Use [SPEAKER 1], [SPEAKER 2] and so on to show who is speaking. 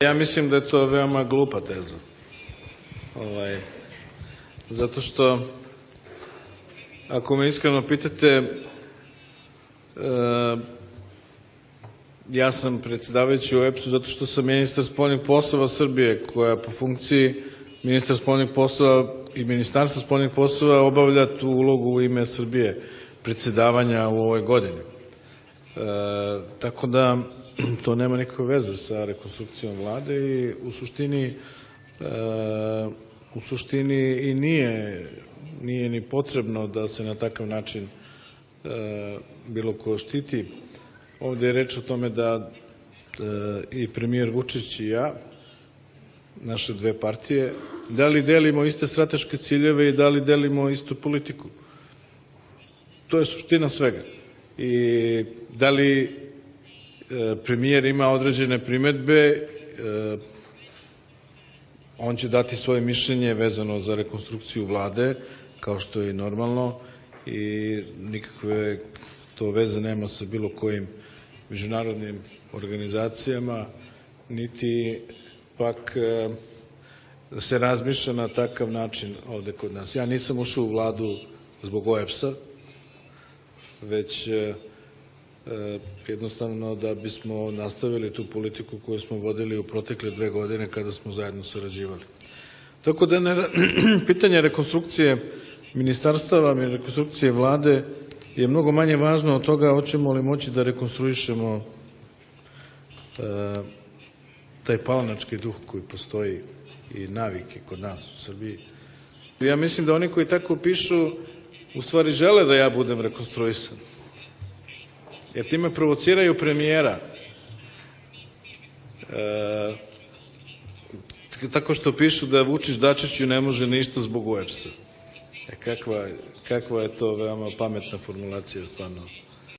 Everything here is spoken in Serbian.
[SPEAKER 1] Ja mislim da je to veoma glupa teza. Zato što, ako me iskreno pitate, ja sam predsedavajući u EPS-u zato što sam ministar spoljnih poslova Srbije, koja po funkciji ministar spoljnih poslova i Ministarstva spoljnih poslova obavlja tu ulogu u ime Srbije, predsedavanja u ovoj godini. Tako da to nema nikakve veze sa rekonstrukcijom vlade i u suštini i nije ni potrebno da se na takav način bilo ko štiti. Ovde je reč o tome da i premijer Vučić i ja, naše dve partije, da li delimo iste strateške ciljeve i da li delimo istu politiku. To je suština svega. I da li premijer ima određene primedbe, on će dati svoje mišljenje vezano za rekonstrukciju vlade, kao što je i normalno, i nikakve to veze nema sa bilo kojim međunarodnim organizacijama, niti pak se razmišlja na takav način ovde kod nas. Ja nisam ušao u vladu zbog OEBS-a, već jednostavno da bismo nastavili tu politiku koju smo vodili u protekle 2 godine kada smo zajedno sarađivali. Tako da pitanje rekonstrukcije ministarstava i rekonstrukcije vlade je mnogo manje važno od toga hoćemo li moći da rekonstruišemo taj palanački duh koji postoji i navike kod nas u Srbiji. Ja mislim da oni koji tako pišu u stvari žele da ja budem rekonstruisan, jer time provociraju premijera tako što pišu da Vučić Dačiću ne može ništa zbog OEBS-a. Kakva je to veoma pametna formulacija, stvarno.